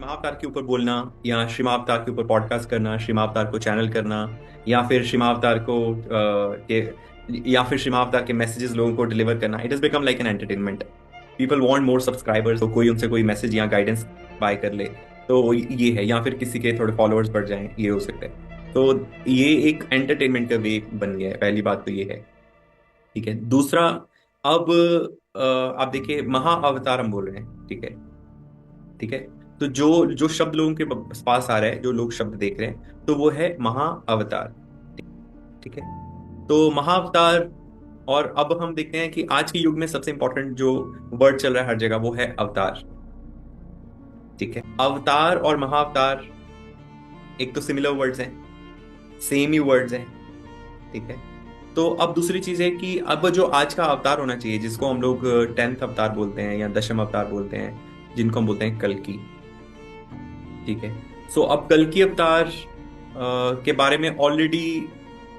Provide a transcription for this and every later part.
महाअवतार के ऊपर बोलना या श्री महाअवतार के ऊपर पॉडकास्ट करना, श्री महाअवतार को चैनल करना, या फिर श्री महाअवतार को या फिर श्री महाअवतार के मैसेजेस लोगों को डिलीवर करना, it has become like an entertainment. People want more subscribers, तो कोई उनसे कोई मैसेज या गाइडेंस बाय कर ले तो ये है, या फिर किसी के थोड़े फॉलोअर्स बढ़ जाएं, ये हो सकता है। तो ये एक एंटरटेनमेंट का वे बन गया है, पहली बात तो ये है। ठीक है। दूसरा, अब आप देखिए महाअवतार हम बोल रहे हैं, ठीक है। ठीक है। तो जो जो शब्द लोगों के पास आ रहा है, जो लोग शब्द देख रहे हैं, तो वो है महाअवतार। ठीक है। तो महाअवतार, और अब हम देखते हैं कि आज के युग में सबसे इंपॉर्टेंट जो वर्ड चल रहा है हर जगह, वो है अवतार। ठीक है। अवतार और महाअवतार एक तो सिमिलर वर्ड्स हैं, सेम ही वर्ड्स हैं। ठीक है। तो अब दूसरी चीज है कि अब जो आज का अवतार होना चाहिए, जिसको हम लोग 10th अवतार बोलते हैं या दशम अवतार बोलते हैं, जिनको हम बोलते हैं कल्कि। ठीक है। सो अब कल्कि अवतार के बारे में ऑलरेडी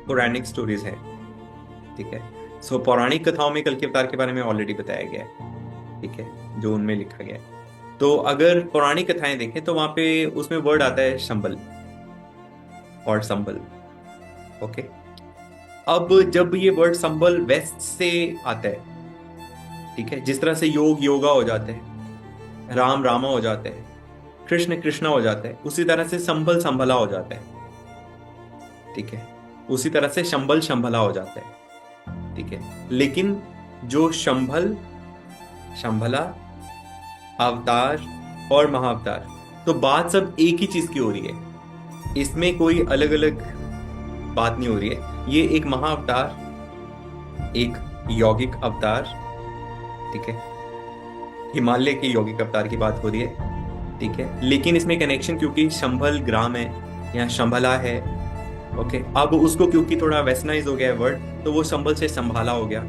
पौराणिक स्टोरीज हैं। ठीक है। सो पौराणिक कथाओं में कल्कि अवतार के बारे में ऑलरेडी बताया गया है। ठीक है, जो उनमें लिखा गया है। तो अगर पौराणिक कथाएं देखें तो वहां पे उसमें वर्ड आता है शंबल और संबल। ओके। अब जब ये वर्ड संबल वेस्ट से आता है, ठीक है, जिस तरह से योग योगा हो जाते हैं, राम रामा हो जाते हैं, कृष्ण कृष्णा हो जाता है, उसी तरह से संभल संभला हो जाता है। ठीक है। उसी तरह से शंबल शंभला हो जाता है। ठीक है। लेकिन जो शंभल, शंभला, अवतार और महाअवतार, तो बात सब एक ही चीज की हो रही है। इसमें कोई अलग अलग बात नहीं हो रही है। ये एक महाअवतार, एक यौगिक अवतार, ठीक है, हिमालय के यौगिक अवतार की बात हो रही है। ठीक है। लेकिन इसमें कनेक्शन क्योंकि शंभल ग्राम है या शंभला है। ओके। अब उसको क्योंकि थोड़ा वेस्टर्नाइज हो गया है वर्ड, तो वो संभल से संभाला हो गया।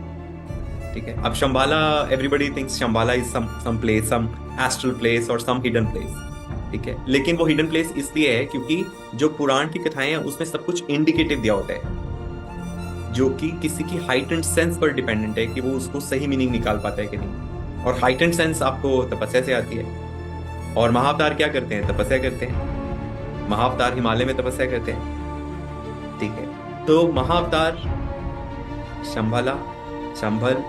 ठीक है। अब Shambhala, everybody thinks Shambhala is some place, some astral place और सम हिडन प्लेस। ठीक है। लेकिन वो हिडन प्लेस इसलिए है क्योंकि जो पुराण की कथाएं हैं उसमें सब कुछ इंडिकेटिव दिया होता है, जो कि किसी की हाइटेंड सेंस पर डिपेंडेंट है कि वो उसको सही मीनिंग निकाल पाता है कि नहीं। और हाइटेंड सेंस आपको तपस्या से आती है। और महाअवतार क्या करते हैं? तपस्या करते हैं। महाअवतार हिमालय में तपस्या करते हैं। ठीक है। तो महाअवतार, शंभला, शंभल,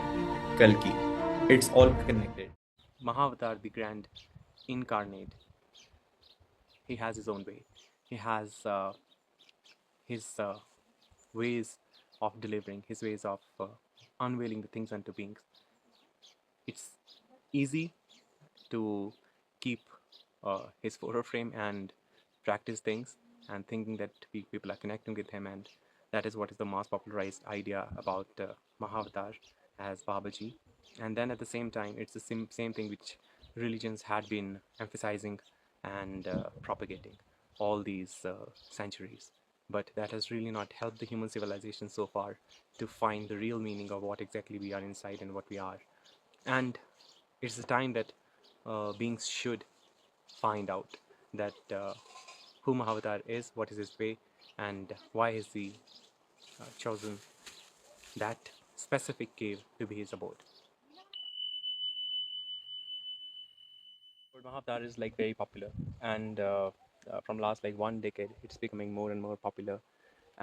कल्कि, it's all connected. Mahavatar, the grand incarnate, he has his own way. He has his ways of delivering, his ways of unveiling the things unto beings. It's easy to keep his photo frame and practice things and thinking that people are connecting with him, and that is what is the mass popularized idea about Mahavatar as Babaji. And then at the same time, it's the same thing which religions had been emphasizing and propagating all these centuries. But that has really not helped the human civilization so far to find the real meaning of what exactly we are inside and what we are. And it's the time that beings should find out that who Mahavatar is, what is his way, and why is he chosen that specific cave to be his abode. But Mahavatar is like very popular, and from last like 1 decade, it's becoming more and more popular.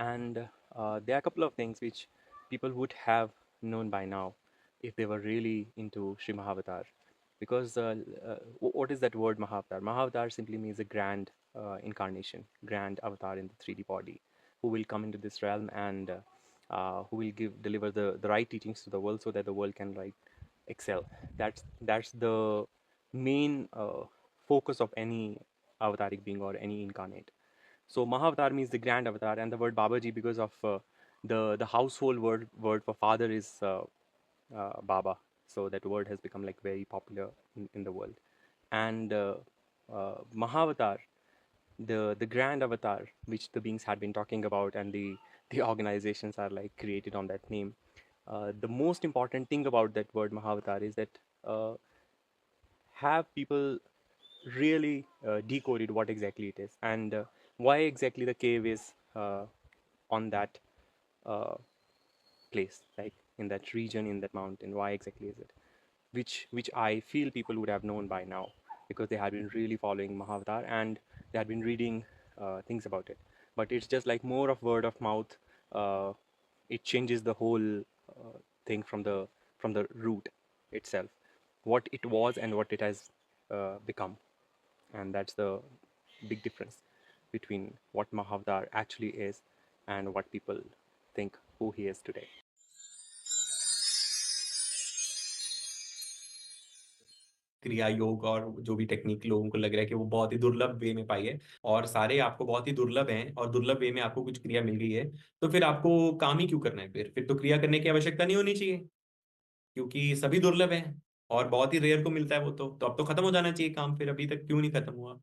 And there are a couple of things which people would have known by now if they were really into Sri Mahavatar. Because what is that word Mahavatar? Mahavatar simply means a grand incarnation, grand avatar in the 3D body, who will come into this realm and who will deliver the right teachings to the world so that the world can like excel. That's the main focus of any avataric being or any incarnate. So Mahavatar means the grand avatar, and the word Babaji because of the household word for father is Baba. So that word has become like very popular in the world. And Mahavatar, the grand avatar which the beings had been talking about, and the organizations are like created on that name. The most important thing about that word Mahavatar is that have people really decoded what exactly it is, and why exactly the cave is on that uh, place, like in that region, in that mountain. Why exactly is it? Which I feel people would have known by now. because they had been really following Mahavatar and they had been reading things about it. But it's just like more of word of mouth. Uh, it changes the whole thing from the root itself, what it was and what it has become, and that's the big difference between what Mahavatar actually is and what people think who he is today. क्रिया योग और जो भी technique लोगों को लग रहा है कि वो बहुत ही दुर्लभ वे में पाई है, और सारे आपको बहुत ही दुर्लभ हैं और दुर्लभ वे में आपको कुछ क्रिया मिल गई है, तो फिर आपको काम ही क्यों करना है? फिर तो क्रिया करने की आवश्यकता नहीं होनी चाहिए, क्योंकि सभी दुर्लभ हैं और बहुत ही रेयर को मिलता है वो। तो अब तो खत्म हो जाना चाहिए काम, फिर अभी तक क्यों नहीं खत्म हुआ?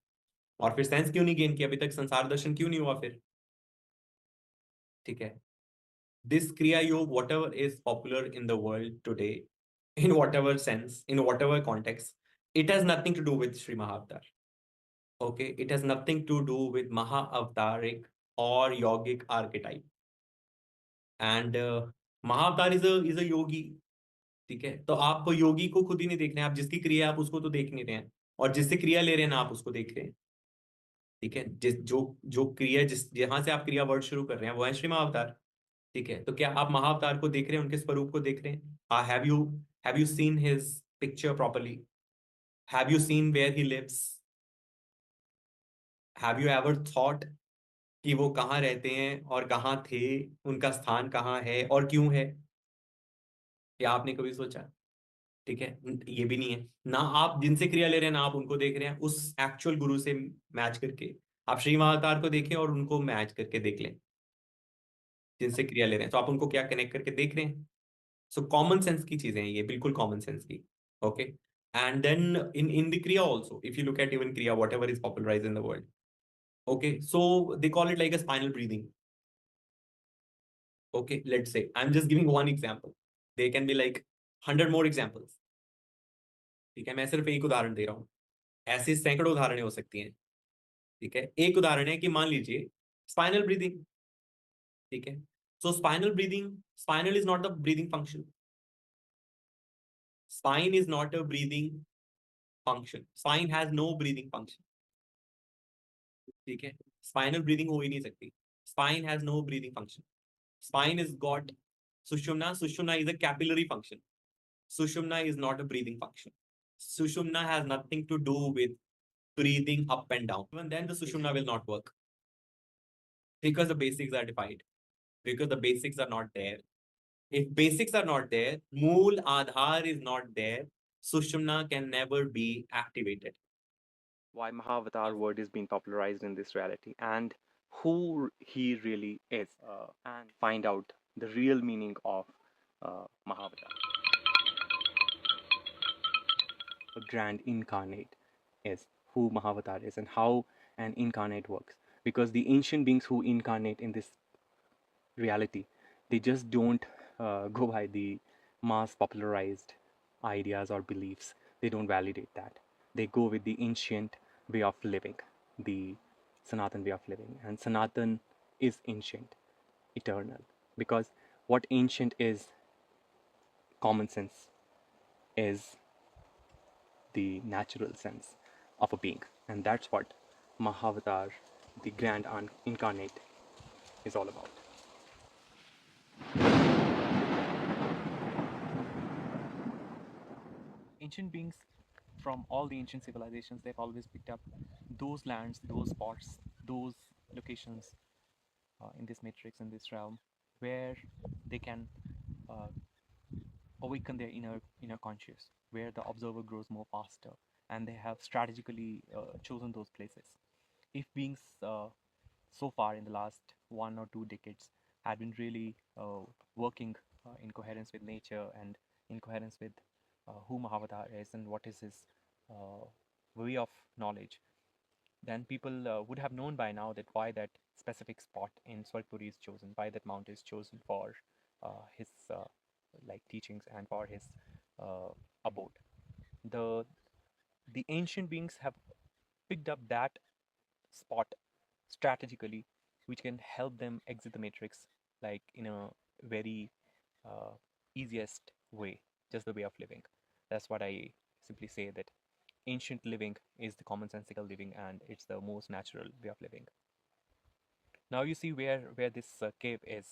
और फिर साइंस क्यों नहीं गेन किया अभी तक? संसार दर्शन क्यों नहीं हुआ फिर? ठीक है, this kriya yoga, whatever is popular in the world today, in whatever sense, in whatever context, it has nothing to do with Sri Mahavatar. Okay, it has nothing to do with Mahavataric or yogic archetype. And Mahavatar is a yogi. ठीक है, तो आप योगी को खुद ही नहीं देख रहे हैं, आप जिसकी क्रिया है आप उसको तो देख नहीं रहे हैं, और जिससे क्रिया ले रहे हैं ना आप उसको देख रहे हैं। ठीक है, जिस जो जो क्रिया, जिस जहां से आप क्रिया वर्ड शुरू कर रहे हैं वो है श्री महाअवतार। ठीक है, तो क्या आप महाअवतार को देख रहे हैं, उनके स्वरूप को देख रहे हैं? Have you seen his picture properly? Have you seen where he lives? Have you ever thought कि वो कहाँ रहते हैं और कहाँ थे, उनका स्थान कहाँ है और क्यों है? क्या आपने कभी सोचा? ठीक है, ये भी नहीं है ना। आप जिनसे क्रिया ले रहे हैं ना आप उनको देख रहे हैं उस एक्चुअल गुरु से मैच करके। आप श्री महाअवतार को देखें और उनको मैच करके देख लें, जिनसे क्रिया ले रहे हैं तो आप उनको क्या कनेक्ट करके देख रहे हैं। सो कॉमन सेंस की चीजें हैं ये, बिल्कुल कॉमन सेंस की। Okay, and then in the kriya also, if you look at even kriya whatever is popularize in the world, okay, so they call it like a spinal breathing. Okay, let's say I'm just giving one example, there can be like 100 more examples. ठीक है, मैं सिर्फ एक उदाहरण दे रहा हूँ, ऐसी सैकड़ों उदाहरणें हो सकती हैं। ठीक है, एक उदाहरण है कि मान लीजिए स्पाइनल ब्रीदिंग। ठीक है, so spinal breathing, spinal is not the breathing function, spine is not a breathing function, spine has no breathing function. ठीक है, स्पाइनल ब्रीदिंग हो ही नहीं सकती, spine has no breathing function. Spine is got sushumna. Sushumna is a capillary function. Sushumna is not a breathing function. Sushumna has nothing to do with breathing up and down. Even then, the sushumna will not work because the basics are defined. Because the basics are not there. If basics are not there, Mool Aadhar is not there, Sushumna can never be activated. Why Mahavatar word is being popularized in this reality and who he really is, and find out the real meaning of Mahavatar. A grand incarnate is who Mahavatar is and how an incarnate works. Because the ancient beings who incarnate in this reality, they just don't go by the mass popularized ideas or beliefs. They don't validate that. They go with the ancient way of living, the Sanatan way of living. And Sanatan is ancient, eternal. Because what ancient is, common sense, is the natural sense of a being. And that's what Mahavatar, the grand incarnate, is all about. Ancient beings from all the ancient civilizations, they've always picked up those lands, those spots, those locations in this matrix, in this realm, where they can uh, awaken their inner conscious, where the observer grows more faster, and they have strategically chosen those places. If beings so far in the last 1 or 2 decades had been really working in coherence with nature and in coherence with who Mahavatar is and what is his uh, way of knowledge, then people would have known by now that why that specific spot in Swargpuri is chosen, why that mount is chosen for his like teachings and for his uh, abode. The the ancient beings have picked up that spot strategically, which can help them exit the matrix like in a very uh, easiest way, just the way of living. That's what I simply say, that ancient living is the commonsensical living, and it's the most natural way of living. Now you see where this cave is,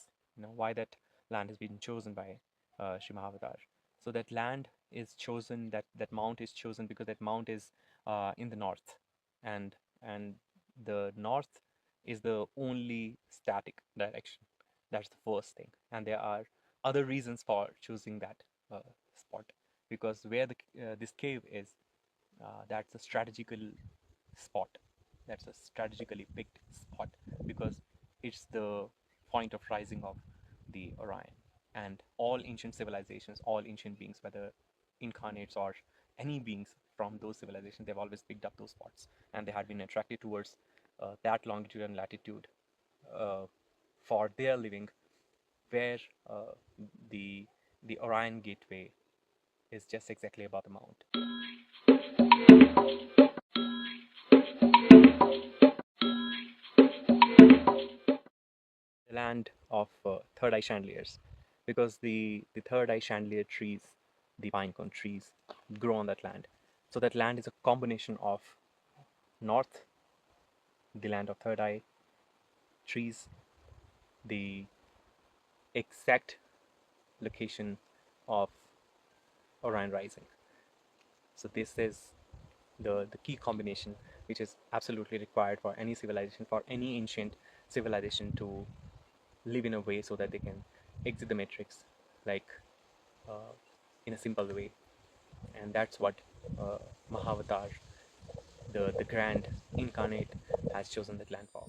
why that land has been chosen by Sri Mahavatar. So that land is chosen, that mount is chosen because that mount is in the north, and and the north is the only static direction. That's the first thing, and there are other reasons for choosing that spot, because where this cave is, that's a strategical spot. That's a strategically picked spot because it's the point of rising of the Orion. And all ancient civilizations, all ancient beings, whether incarnates or any beings from those civilizations, they've always picked up those spots, and they had been attracted towards that longitude and latitude uh, for their living, where uh, the Orion gateway is just exactly above the mount. The land of third eye chandeliers, because the third eye chandelier trees, the pine cone trees, grow on that land. So that land is a combination of north, the land of third eye trees, the exact location of Orion rising. So this is the key combination which is absolutely required for any civilization, for any ancient civilization to live in a way so that they can exit the matrix, like uh, in a simple way. And that's what uh, Mahavatar, the grand incarnate, has chosen that land for.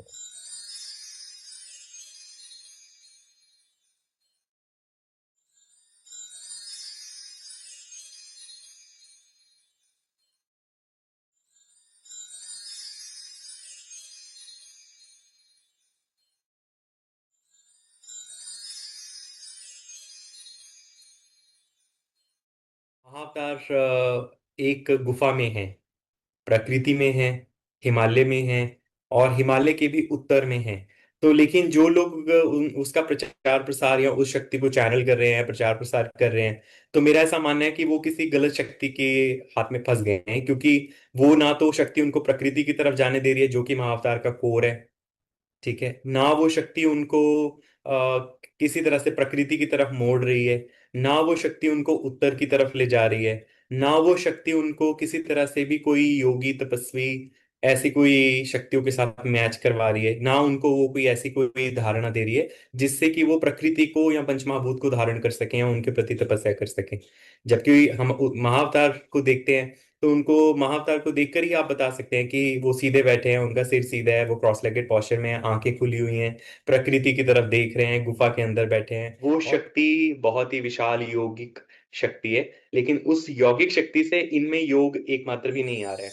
महाअवतार एक गुफा में है, प्रकृति में है, हिमालय में है, और हिमालय के भी उत्तर में है। तो लेकिन जो लोग उसका प्रचार प्रसार या उस शक्ति को चैनल कर रहे हैं, प्रचार प्रसार कर रहे हैं, तो मेरा ऐसा मानना है कि वो किसी गलत शक्ति के हाथ में फंस गए हैं, क्योंकि वो ना तो शक्ति उनको प्रकृति की तरफ जाने दे रही है, जो कि महाअवतार का कोर है। ठीक है ना, वो शक्ति उनको किसी तरह से प्रकृति की तरफ मोड़ रही है, ना वो शक्ति उनको उत्तर की तरफ ले जा रही है, ना वो शक्ति उनको किसी तरह से भी कोई योगी तपस्वी ऐसी कोई शक्तियों के साथ मैच करवा रही है, ना उनको वो कोई ऐसी कोई धारणा दे रही है जिससे कि वो प्रकृति को या पंचमहाभूत को धारण कर सकें या उनके प्रति तपस्या कर सकें। जबकि हम महाअवतार को देखते हैं, तो उनको महाअवतार को देखकर ही आप बता सकते हैं कि वो सीधे बैठे हैं, उनका सिर सीधा है, वो क्रॉस लेगेड पोस्चर में है, आंखें खुली हुई हैं, प्रकृति की तरफ देख रहे हैं, गुफा के अंदर बैठे हैं। वो शक्ति बहुत ही विशाल यौगिक शक्ति है, लेकिन उस यौगिक शक्ति से इनमें योग एकमात्र भी नहीं आ रहा है।